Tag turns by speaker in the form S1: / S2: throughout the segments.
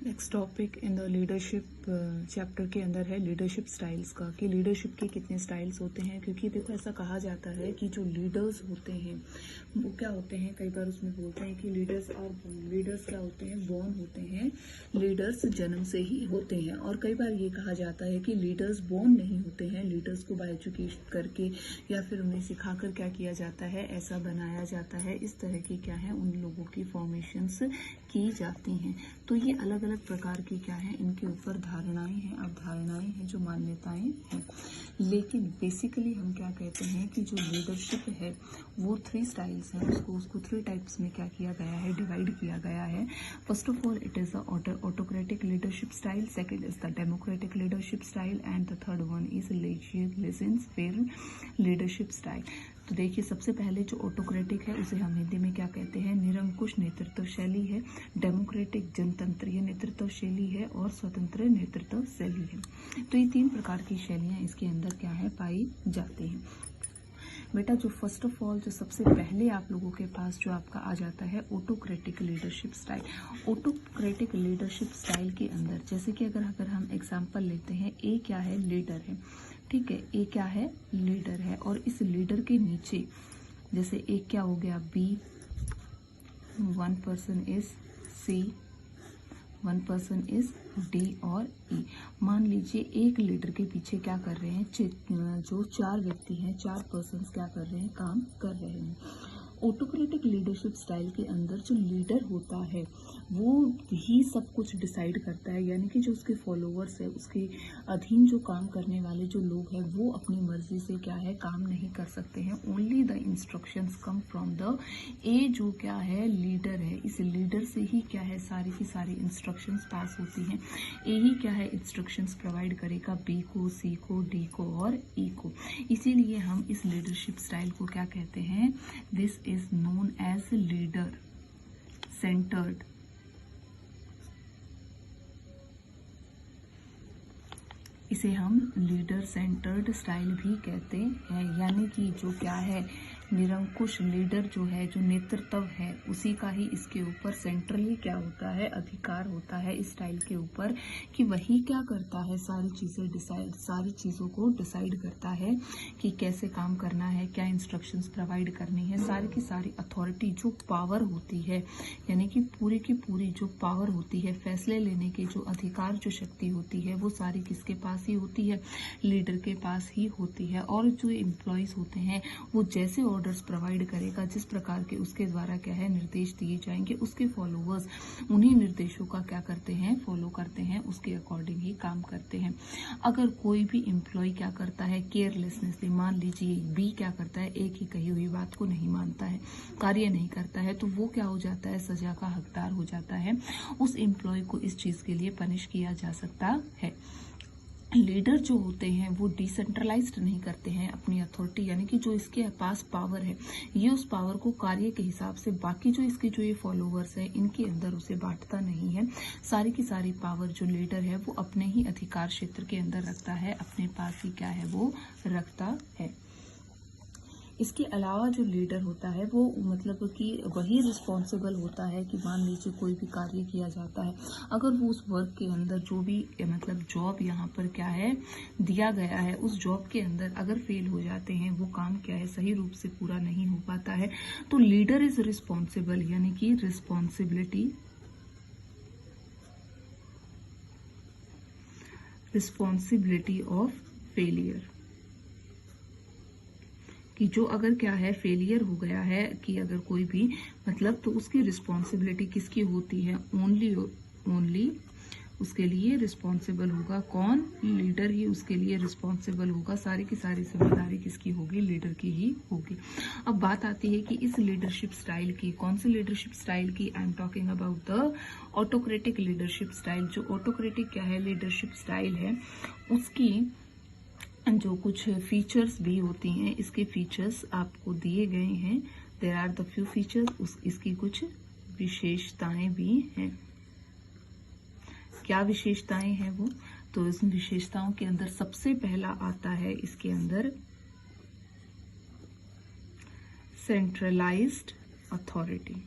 S1: Next topic in the leadership chapter के अंदर है लीडरशिप स्टाइल्स का, कि लीडरशिप के कितने स्टाइल्स होते हैं। क्योंकि देखो ऐसा कहा जाता है कि जो लीडर्स होते हैं वो क्या होते हैं, कई बार उसमें बोलते हैं कि लीडर्स क्या होते हैं, बॉर्न होते हैं, लीडर्स जन्म से ही होते हैं। और कई बार ये कहा जाता है कि लीडर्स बॉर्न नहीं होते हैं, लीडर्स को बाय एजुकेशन करके या फिर उन्हें सिखाकर क्या किया जाता है, ऐसा बनाया जाता है। इस तरह की क्या है, उन लोगों की फॉर्मेशंस की जाती हैं। तो ये अलग अलग प्रकार की क्या है, इनके ऊपर धारणाएं हैं, अवधारणाएं हैं, जो मान्यताएं हैं। लेकिन बेसिकली हम क्या कहते हैं कि जो लीडरशिप है वो 3 स्टाइल्स हैं, उसको 3 टाइप्स में क्या किया गया है, डिवाइड किया गया है। First of all it is the autocratic leadership style, second is the democratic leadership style and the third one is legendary leadership style. तो देखिए, सबसे पहले जो ऑटोक्रेटिक है उसे हम हिंदी में क्या कहते हैं, निरंकुश नेतृत्व शैली है। डेमोक्रेटिक जनतंत्रीय नेतृत्व शैली है और स्वतंत्र नेतृत्व शैली है। तो ये 3 प्रकार की शैलियां इसके अंदर क्या है, पाई जाती हैं। बेटा जो फर्स्ट ऑफ ऑल जो सबसे पहले आप लोगों के पास जो आपका आ जाता है autocratic leadership style. Autocratic leadership style के अंदर जैसे कि अगर हम एग्जांपल लेते हैं, ए क्या है, लीडर है, ठीक है, ए क्या है, लीडर है। और इस लीडर के नीचे जैसे ए क्या हो गया, B, 1 person is C, 1 person is D और ई। मान लीजिए एक लीडर के पीछे क्या कर रहे हैं, जो 4 व्यक्ति हैं, 4 पर्सन्स क्या कर रहे हैं, काम कर रहे हैं। ऑटोक्रेटिक लीडरशिप स्टाइल के अंदर जो लीडर होता है वो ही सब कुछ डिसाइड करता है, यानी कि जो उसके फॉलोअर्स है, उसके अधीन जो काम करने वाले जो लोग हैं वो अपनी मर्जी से क्या है, काम नहीं कर सकते हैं। Only the instructions come from the ए, जो क्या है, लीडर है। इस लीडर से ही क्या है, सारी की सारी इंस्ट्रक्शंस पास होती हैं। ए ही क्या है, इंस्ट्रक्शंस प्रोवाइड करेगा बी को, सी को, डी को और ई को। इसीलिए हम इस लीडरशिप स्टाइल को क्या कहते हैं, this is known as leader centered, इसे हम लीडर सेंटर्ड स्टाइल भी कहते हैं। यानी कि जो क्या है, निरंकुश लीडर जो है, जो नेतृत्व है, उसी का ही इसके ऊपर सेंट्रली क्या होता है, अधिकार होता है इस स्टाइल के ऊपर, कि वही क्या करता है, सारी चीज़ों को डिसाइड करता है कि कैसे काम करना है, क्या इंस्ट्रक्शंस प्रोवाइड करनी है। सारी की सारी अथॉरिटी, जो पावर होती है, यानी कि पूरी की पूरी जो पावर होती है, फैसले लेने के जो अधिकार, जो शक्ति होती है, वो सारी किसके पास ही होती है, लीडर के पास ही होती है। और जो एम्प्लॉयज होते हैं वो जैसे ऑर्डर्स प्रोवाइड करेगा, जिस प्रकार के उसके द्वारा क्या है, निर्देश दिए जाएंगे, उसके फॉलोअर्स उन्हीं निर्देशों का क्या करते हैं, फॉलो करते हैं, उसके अकॉर्डिंग ही काम करते हैं। अगर कोई भी एम्प्लॉय क्या करता है, केयरलेसनेसली, मान लीजिए बी क्या करता है, एक ही कही हुई बात को नहीं मानता है, कार्य नहीं करता है, तो वो क्या हो जाता है, सजा का हकदार हो जाता है। उस एम्प्लॉय को इस चीज के लिए पनिश किया जा सकता है। लीडर जो होते हैं वो डिसेंट्रलाइज्ड नहीं करते हैं अपनी अथॉरिटी, यानी कि जो इसके पास पावर है, ये उस पावर को कार्य के हिसाब से बाकी जो इसके जो ये फॉलोअर्स हैं इनके अंदर उसे बांटता नहीं है। सारी की सारी पावर जो लीडर है वो अपने ही अधिकार क्षेत्र के अंदर रखता है, अपने पास ही क्या है, वो रखता है। इसके अलावा जो लीडर होता है वो मतलब कि वही रिस्पॉन्सिबल होता है कि मान लीजिए कोई भी कार्य किया जाता है, अगर वो उस वर्क के अंदर जो भी मतलब जॉब यहाँ पर क्या है दिया गया है, उस जॉब के अंदर अगर फेल हो जाते हैं, वो काम क्या है सही रूप से पूरा नहीं हो पाता है, तो लीडर इज रिस्पॉन्सिबल, यानी कि रिस्पॉन्सिबिलिटी ऑफ फेलियर, कि जो अगर क्या है फेलियर हो गया है, कि अगर कोई भी मतलब, तो उसकी रिस्पॉन्सिबिलिटी किसकी होती है, ओनली उसके लिए रिस्पॉन्सिबल होगा कौन, लीडर ही उसके लिए रिस्पॉन्सिबल होगा। सारी की सारी जिम्मेदारी किसकी होगी, लीडर की ही होगी। अब बात आती है कि इस लीडरशिप स्टाइल की, कौन सी लीडरशिप स्टाइल की, I am talking about the autocratic leadership style. जो ऑटोक्रेटिक क्या है, लीडरशिप स्टाइल है, उसकी जो कुछ फीचर्स भी होती हैं, इसके फीचर्स आपको दिए गए हैं, there are the few features, इसकी कुछ विशेषताएं भी हैं। क्या विशेषताएं हैं वो, तो इस विशेषताओं के अंदर सबसे पहला आता है इसके अंदर सेंट्रलाइज्ड अथॉरिटी,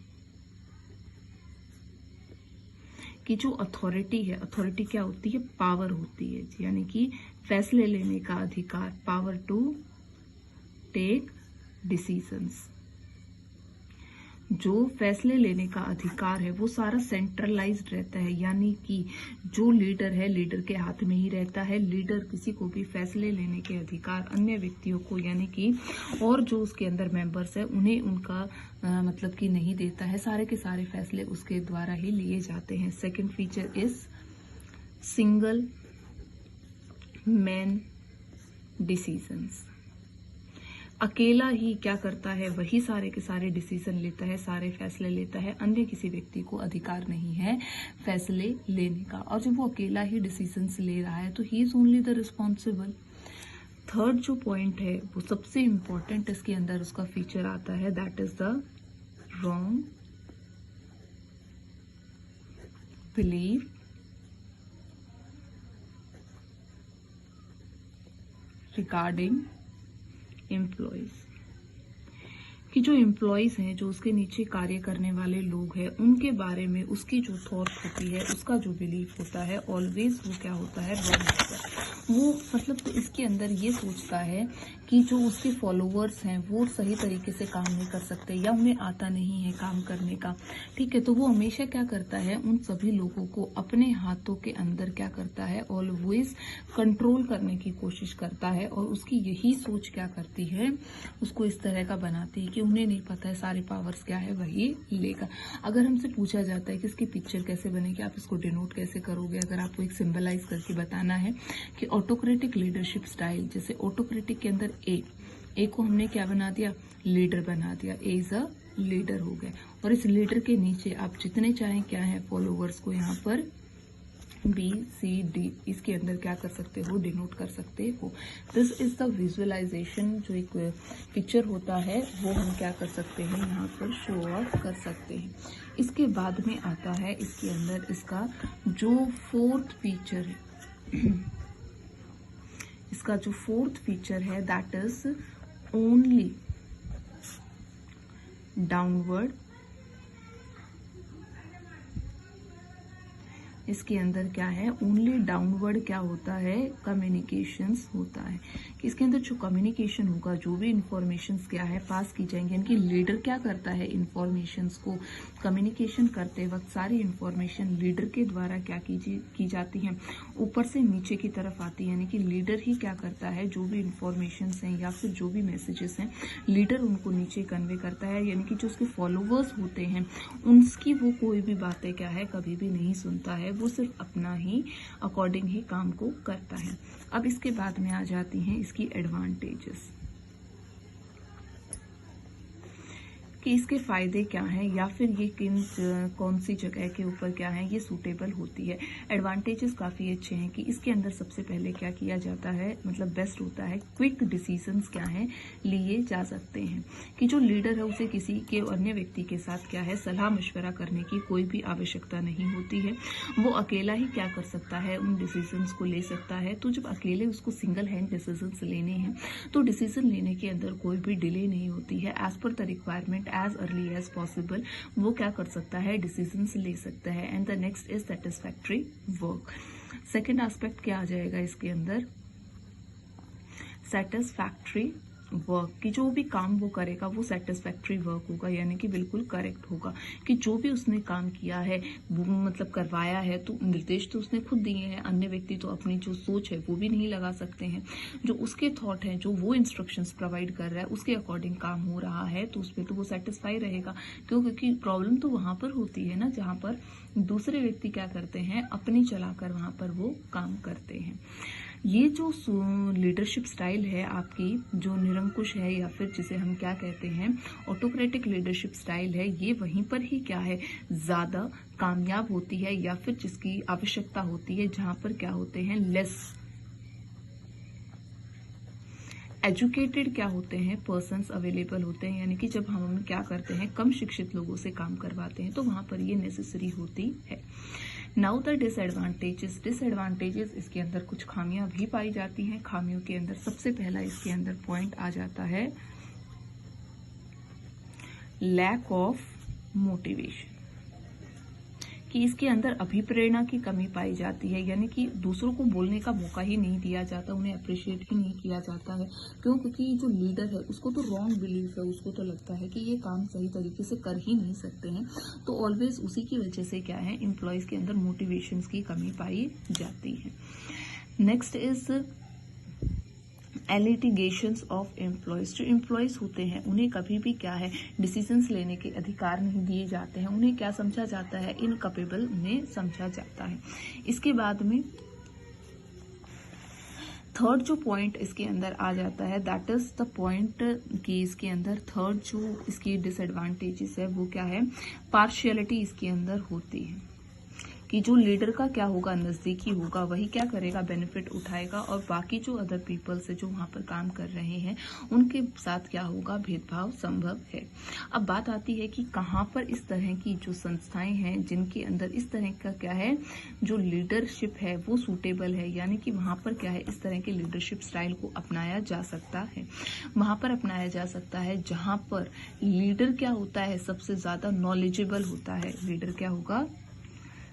S1: कि जो अथॉरिटी है, अथॉरिटी क्या होती है, पावर होती है, यानी कि फैसले लेने का अधिकार, पावर टू टेक डिसीजंस। जो फैसले लेने का अधिकार है वो सारा सेंट्रलाइज्ड रहता है, यानी कि जो लीडर है, लीडर के हाथ में ही रहता है। लीडर किसी को भी फैसले लेने के अधिकार अन्य व्यक्तियों को, यानी कि और जो उसके अंदर मेंबर्स है उन्हें उनका मतलब कि नहीं देता है। सारे के सारे फैसले उसके द्वारा ही लिए जाते हैं। Second feature is single man decisions. अकेला ही क्या करता है, वही सारे के सारे डिसीजन लेता है, सारे फैसले लेता है। अन्य किसी व्यक्ति को अधिकार नहीं है फैसले लेने का। और जब वो अकेला ही डिसीजंस ले रहा है तो he is only the responsible. Third जो पॉइंट है वो सबसे इंपॉर्टेंट इसके अंदर उसका फीचर आता है, that is the wrong believe regarding employees. कि जो एम्प्लॉयज हैं, जो उसके नीचे कार्य करने वाले लोग हैं, उनके बारे में उसकी जो थॉट होती है, उसका जो बिलीफ होता है, ऑलवेज वो क्या होता है, रॉन्ग होता है। वो मतलब तो इसके अंदर ये सोचता है कि जो उसके फॉलोअर्स हैं वो सही तरीके से काम नहीं कर सकते या उन्हें आता नहीं है काम करने का, ठीक है। तो वो हमेशा क्या करता है, उन सभी लोगों को अपने हाथों के अंदर क्या करता है, ऑलवेज कंट्रोल करने की कोशिश करता है। और उसकी यही सोच क्या करती है, उसको इस तरह का बनाती है कि उन्हें नहीं पता है सारे पावर्स क्या है वही लेगा। अगर हमसे पूछा जाता है कि इसकी पिक्चर कैसे बनेगी, आप इसको डिनोट कैसे करोगे, अगर आपको एक सिंबलाइज करके बताना है कि ऑटोक्रेटिक लीडरशिप स्टाइल, जैसे ऑटोक्रेटिक के अंदर ए को हमने क्या बना दिया, लीडर बना दिया। ए इज अ लीडर हो गए। और इस लीडर के नीचे आप जितने चाहें क्या है, फॉलोअर्स को यहाँ पर बी सी डी इसके अंदर क्या कर सकते हो, डिनोट कर सकते हो। This is the visualisation. जो एक पिक्चर होता है वो हम क्या कर सकते हैं, यहाँ पर शो ऑफ कर सकते हैं। इसके बाद में आता है इसके अंदर इसका जो फोर्थ फीचर है, इसका जो फोर्थ फीचर है दैट इज ओनली डाउनवर्ड। इसके अंदर क्या है, ओनली डाउनवर्ड क्या होता है, कम्युनिकेशंस होता है। कि इसके अंदर जो कम्युनिकेशन होगा, जो भी इंफॉर्मेशंस क्या है पास की जाएंगी, यानी कि लीडर क्या करता है, इंफॉर्मेशंस को कम्युनिकेशन करते वक्त सारी इंफॉर्मेशन लीडर के द्वारा क्या की जाती है, ऊपर से नीचे की तरफ आती है। यानी कि लीडर ही क्या करता है, जो भी इंफॉर्मेशंस हैं या फिर जो भी मैसेजेस हैं, लीडर उनको नीचे कन्वे करता है। यानी कि जो उसके फॉलोवर्स होते हैं उनकी वो कोई भी बातें क्या है कभी भी नहीं सुनता है, वो सिर्फ अपना ही अकॉर्डिंग ही काम को करता है। अब इसके बाद में आ जाती हैं इसकी एडवांटेजेस, कि इसके फायदे क्या हैं या फिर ये कौन सी जगह के ऊपर क्या है ये सूटेबल होती है। एडवांटेजेस काफ़ी अच्छे हैं कि इसके अंदर सबसे पहले क्या किया जाता है, मतलब बेस्ट होता है, क्विक डिसीजंस क्या हैं लिए जा सकते हैं। कि जो लीडर है उसे किसी के अन्य व्यक्ति के साथ क्या है सलाह मशवरा करने की कोई भी आवश्यकता नहीं होती है। वो अकेला ही क्या कर सकता है, उन डिसीजंस को ले सकता है। तो जब अकेले उसको सिंगल हैंड डिसीजंस लेने हैं तो डिसीजन लेने के अंदर कोई भी डिले नहीं होती है। As per the requirement as early as possible वो क्या कर सकता है, डिसीजंस ले सकता है। And the next is satisfactory work. Second aspect क्या आ जाएगा इसके अंदर, सेटिस्फैक्ट्री वर्क। कि जो भी काम वो करेगा वो सेटिस्फैक्ट्री वर्क होगा, यानी कि बिल्कुल करेक्ट होगा। कि जो भी उसने काम किया है वो मतलब करवाया है तो निर्देश तो उसने खुद दिए हैं, अन्य व्यक्ति तो अपनी जो सोच है वो भी नहीं लगा सकते हैं। जो उसके थॉट हैं, जो वो इंस्ट्रक्शंस प्रोवाइड कर रहा है उसके अकॉर्डिंग काम हो रहा है तो उसमें तो वो सेटिस्फाई रहेगा। क्योंकि प्रॉब्लम तो वहां पर होती है ना जहां पर दूसरे व्यक्ति क्या करते हैं, अपनी चलाकर वहां पर वो काम करते हैं। ये जो लीडरशिप स्टाइल है आपकी, जो निरंकुश है या फिर जिसे हम क्या कहते हैं ऑटोक्रेटिक लीडरशिप स्टाइल है, ये वहीं पर ही क्या है ज्यादा कामयाब होती है या फिर जिसकी आवश्यकता होती है जहां पर क्या होते हैं लेस एजुकेटेड क्या होते हैं पर्सन्स अवेलेबल होते हैं। यानी कि जब हम क्या करते हैं कम शिक्षित लोगों से काम करवाते हैं तो वहां पर ये नेसेसरी होती है। Now the disadvantages. डिसएडवांटेजेस इसके अंदर कुछ खामियां भी पाई जाती हैं। खामियों के अंदर सबसे पहला इसके अंदर पॉइंट आ जाता है लैक ऑफ मोटिवेशन। कि इसके अंदर अभिप्रेरणा की कमी पाई जाती है, यानी कि दूसरों को बोलने का मौका ही नहीं दिया जाता, उन्हें अप्रिशिएट ही नहीं किया जाता है। क्यों? क्योंकि जो लीडर है उसको तो रॉन्ग बिलीफ है, उसको तो लगता है कि ये काम सही तरीके से कर ही नहीं सकते हैं। तो ऑलवेज उसी की वजह से क्या है, एम्प्लॉयज के अंदर मोटिवेशंस की कमी पाई जाती है। Next is litigations of employees. जो एम्प्लॉयज होते हैं उन्हें कभी भी क्या है, डिसीजंस लेने के अधिकार नहीं दिए जाते हैं। उन्हें क्या समझा जाता है, इनकैपेबल उन्हें समझा जाता है। इसके बाद में थर्ड जो पॉइंट इसके अंदर आ जाता है, दैट इज द पॉइंट कि इसके अंदर थर्ड जो इसकी डिसएडवांटेजेस है वो क्या है, पार्शियलिटी इसके अंदर होती है कि जो लीडर का क्या होगा, नजदीकी होगा, वही क्या करेगा, बेनिफिट उठाएगा, और बाकी जो अदर पीपल्स है जो वहां पर काम कर रहे हैं उनके साथ क्या होगा, भेदभाव संभव है। अब बात आती है कि कहाँ पर इस तरह की जो संस्थाएं हैं जिनके अंदर इस तरह का क्या है, जो लीडरशिप है वो सूटेबल है, यानी कि वहां पर क्या है, इस तरह के लीडरशिप स्टाइल को अपनाया जा सकता है। वहां पर अपनाया जा सकता है जहां पर लीडर क्या होता है, सबसे ज्यादा नॉलेजेबल होता है। लीडर क्या होगा,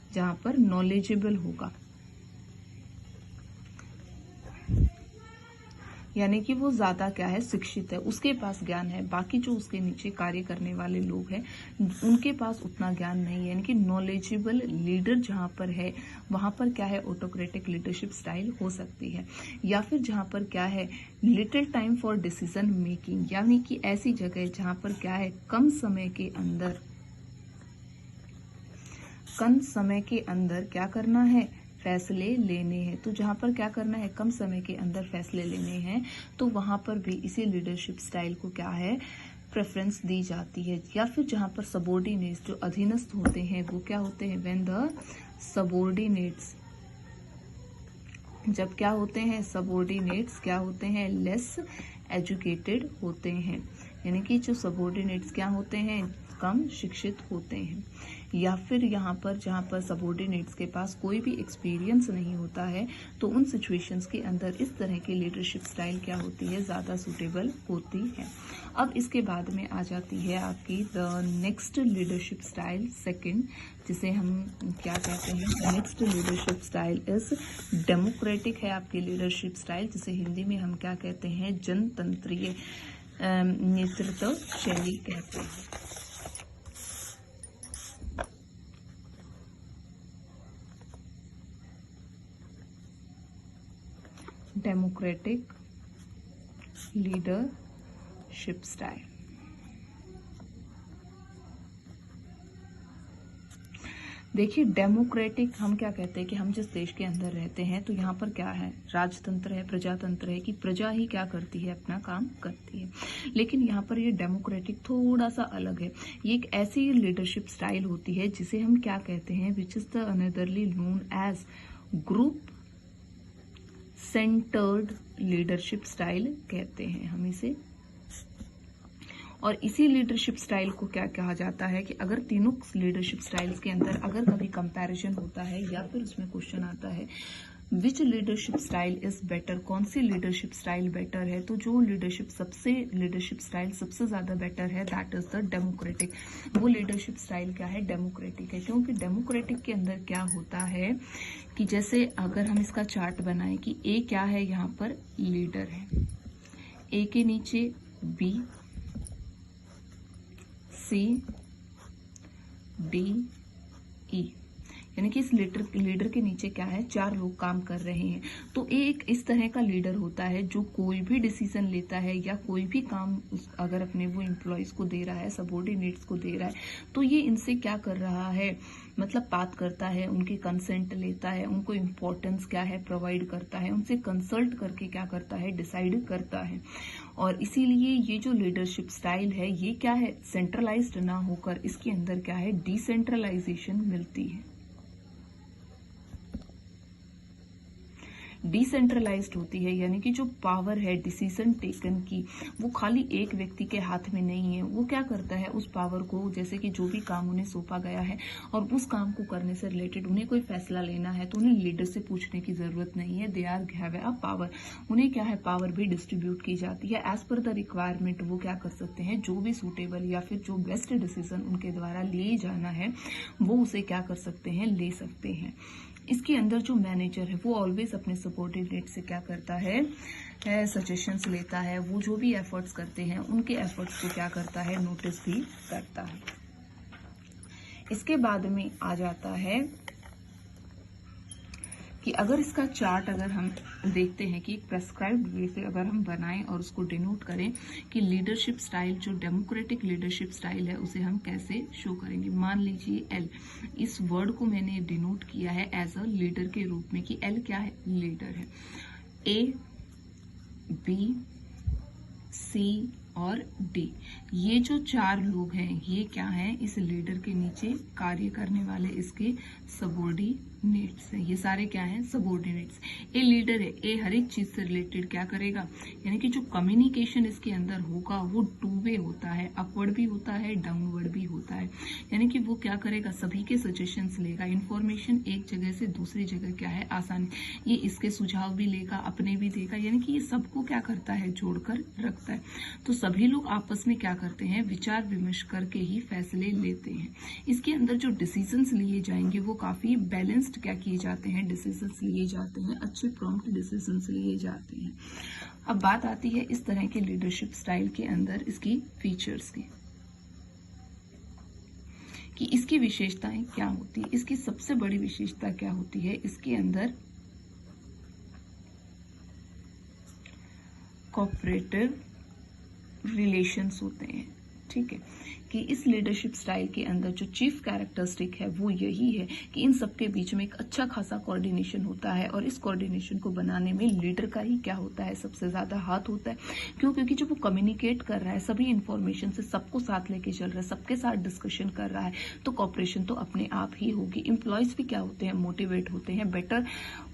S1: जहां पर नॉलेजेबल होगा, यानी कि वो ज्यादा क्या है, शिक्षित है, उसके पास ज्ञान है। बाकी जो उसके नीचे कार्य करने वाले लोग हैं उनके पास उतना ज्ञान नहीं है। यानी कि नॉलेजेबल लीडर जहां पर है वहां पर क्या है, ऑटोक्रेटिक लीडरशिप स्टाइल हो सकती है। या फिर जहां पर क्या है, little time for decision making, यानी कि ऐसी जगह जहां पर क्या है, कम समय के अंदर क्या करना है, फैसले लेने हैं। तो जहां पर क्या करना है, कम समय के अंदर फैसले लेने हैं, तो वहां पर भी इसी लीडरशिप स्टाइल को क्या है, प्रेफरेंस दी जाती है। या फिर जहां पर सबॉर्डिनेट्स, जो अधीनस्थ होते हैं, वो क्या होते हैं, व्हेन द सबॉर्डिनेट्स, जब क्या होते हैं, सबॉर्डिनेट्स क्या होते हैं, लेस एजुकेटेड होते हैं। यानी कि जो सबॉर्डिनेट्स क्या होते हैं, कम शिक्षित होते हैं। या फिर यहाँ पर जहाँ पर सबॉर्डिनेट्स के पास कोई भी एक्सपीरियंस नहीं होता है, तो उन सिचुएशंस के अंदर इस तरह की लीडरशिप स्टाइल क्या होती है, ज़्यादा सूटेबल होती है। अब इसके बाद में आ जाती है आपकी the next leadership style, second, जिसे हम क्या कहते हैं, the next leadership style is democratic है आपकी लीडरशिप स्टाइल, जिसे हिंदी में हम क्या कहते हैं, जनतंत्रीय नेतृत्व शैली कहते हैं। Democratic leadership style. देखिए, डेमोक्रेटिक हम क्या कहते हैं कि हम जिस देश के अंदर रहते हैं तो यहाँ पर क्या है, राजतंत्र है, प्रजातंत्र है, कि प्रजा ही क्या करती है, अपना काम करती है। लेकिन यहाँ पर ये डेमोक्रेटिक थोड़ा सा अलग है। ये एक ऐसी लीडरशिप स्टाइल होती है जिसे हम क्या कहते हैं, which is the otherly known as group centred leadership style कहते हैं हम इसे। और इसी लीडरशिप स्टाइल को क्या कहा जाता है कि अगर तीनों लीडरशिप स्टाइल्स के अंदर अगर कभी कंपैरिजन होता है या फिर उसमें क्वेश्चन आता है विच लीडरशिप स्टाइल इज बेटर, कौन सी लीडरशिप स्टाइल बेटर है, तो जो लीडरशिप स्टाइल सबसे ज्यादा बेटर है, दैट इज द डेमोक्रेटिक। वो लीडरशिप स्टाइल क्या है, डेमोक्रेटिक है। क्योंकि डेमोक्रेटिक के अंदर क्या होता है कि जैसे अगर हम इसका चार्ट बनाएं कि ए क्या है, यहाँ पर लीडर है, ए के नीचे बी, सी, डी, ई, यानी कि इस लीडर के नीचे क्या है, 4 लोग काम कर रहे हैं। तो एक इस तरह का लीडर होता है जो कोई भी डिसीजन लेता है या कोई भी काम अगर अपने वो एम्प्लॉयज को दे रहा है, सबॉर्डिनेट्स को दे रहा है, तो ये इनसे क्या कर रहा है, मतलब बात करता है, उनकी कंसेंट लेता है, उनको इम्पोर्टेंस क्या है प्रोवाइड करता है, उनसे कंसल्ट करके क्या करता है, डिसाइड करता है। और इसीलिए ये जो लीडरशिप स्टाइल है ये क्या है, सेंट्रलाइज्ड ना होकर इसके अंदर क्या है, डिसेंट्रलाइजेशन मिलती है। डिसेंट्रलाइज्ड होती है, यानी कि जो पावर है डिसीजन टेकन की वो खाली एक व्यक्ति के हाथ में नहीं है। वो क्या करता है, उस पावर को, जैसे कि जो भी काम उन्हें सौंपा गया है और उस काम को करने से रिलेटेड उन्हें कोई फैसला लेना है तो उन्हें लीडर से पूछने की जरूरत नहीं है। They are have a power. उन्हें क्या है, पावर भी डिस्ट्रीब्यूट की जाती है एज पर द रिक्वायरमेंट। वो क्या कर सकते हैं, जो भी सूटेबल या फिर जो बेस्ट डिसीजन उनके द्वारा लिए जाना है वो उसे क्या कर सकते हैं, ले सकते हैं। इसके अंदर जो मैनेजर है वो ऑलवेज अपने सबॉर्डिनेट से क्या करता है, सजेशंस लेता है। वो जो भी एफर्ट्स करते हैं उनके एफर्ट्स को क्या करता है, नोटिस भी करता है। इसके बाद में आ जाता है कि अगर इसका चार्ट अगर हम देखते हैं कि एक प्रेस्क्राइब्ड वे से अगर हम बनाएं और उसको डिनोट करें कि लीडरशिप स्टाइल, जो डेमोक्रेटिक लीडरशिप स्टाइल है उसे हम कैसे शो करेंगे। मान लीजिए एल, इस वर्ड को मैंने डिनोट किया है एज अ लीडर के रूप में कि एल क्या है, लीडर है। ए, बी, सी और डी, ये जो 4 लोग हैं ये क्या हैं, इस लीडर के नीचे कार्य करने वाले इसके सबॉर्डिनेट्स हैं। ये सारे क्या हैं, सबॉर्डिनेट्स। ए लीडर है, ए हर एक चीज से रिलेटेड क्या करेगा, यानी कि जो कम्युनिकेशन इसके अंदर होगा वो 2 वे होता है, अपवर्ड भी होता है, डाउनवर्ड भी होता है। यानी कि वो क्या करेगा, सभी के सजेशंस लेगा, इंफॉर्मेशन एक जगह से दूसरी जगह क्या है, आसानी, ये इसके सुझाव भी लेगा, अपने भी देगा, यानी कि ये सबको क्या करता है, जोड़कर रखता है। तो सभी लोग आपस में क्या करते हैं, विचार विमर्श करके ही फैसले लेते हैं। इसके अंदर जो डिसीजंस लिए जाएंगे वो काफी बैलेंस्ड क्या किए जाते हैं, डिसीजंस लिए जाते हैं, अच्छे प्रॉम्प्ट डिसीजंस लिए जाते हैं। अब बात आती है इस तरह के लीडरशिप स्टाइल के अंदर इसकी फीचर्स की, कि इसकी विशेषताएं क्या होती है। इसकी सबसे बड़ी विशेषता क्या होती है, इसके अंदर कोऑपरेटिव रिलेशंस होते हैं। ठीक है, कि इस लीडरशिप स्टाइल के अंदर जो चीफ कैरेक्टरिस्टिक है वो यही है कि इन सबके बीच में एक अच्छा खासा कोऑर्डिनेशन होता है और इस कोऑर्डिनेशन को बनाने में लीडर का ही क्या होता है, सबसे ज्यादा हाथ होता है। क्यों, क्योंकि जब वो कम्युनिकेट कर रहा है सभी इंफॉर्मेशन से, सबको साथ लेके चल रहा है, सबके साथ डिस्कशन कर रहा है, तो कॉपरेशन तो अपने आप ही होगी। एम्प्लॉयज भी क्या होते हैं, मोटिवेट होते हैं, बेटर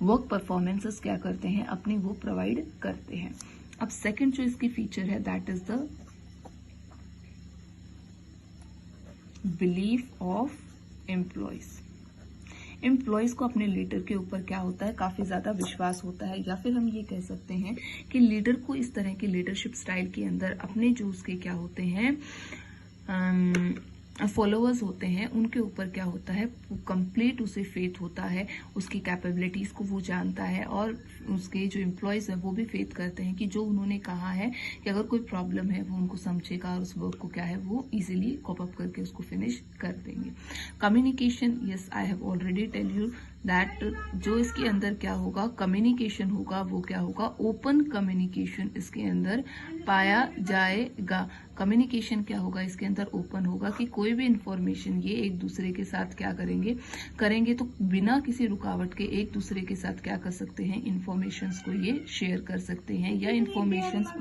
S1: वर्क परफॉर्मेंसेस क्या करते हैं, अपनी वो प्रोवाइड करते हैं। अब सेकंड जो इसकी फीचर है that is the belief of employees. Employees को अपने लीडर के ऊपर क्या होता है, काफी ज्यादा विश्वास होता है, या फिर हम ये कह सकते हैं कि लीडर को इस तरह के लीडरशिप स्टाइल के अंदर अपने जो उसके क्या होते हैं, फॉलोअर्स होते हैं, उनके ऊपर क्या होता है, कंप्लीट उसे फेथ होता है, उसकी कैपेबिलिटीज को वो जानता है और उसके जो एम्प्लॉयज हैं वो भी फेथ करते हैं कि जो उन्होंने कहा है कि अगर कोई प्रॉब्लम है वो उनको समझेगा और उस वर्क को क्या है वो इजीली कॉप अप करके उसको फिनिश कर देंगे। Communication, yes I have already tell you that जो इसके अंदर क्या होगा, कम्युनिकेशन होगा, वो क्या होगा, ओपन कम्युनिकेशन इसके अंदर पाया जाएगा। कम्युनिकेशन क्या होगा, इसके अंदर ओपन होगा कि कोई भी इंफॉर्मेशन ये एक दूसरे के साथ क्या करेंगे तो बिना किसी रुकावट के एक दूसरे के साथ क्या कर सकते हैं, इंफॉर्मेशंस को ये शेयर कर सकते हैं या इंफॉर्मेशंस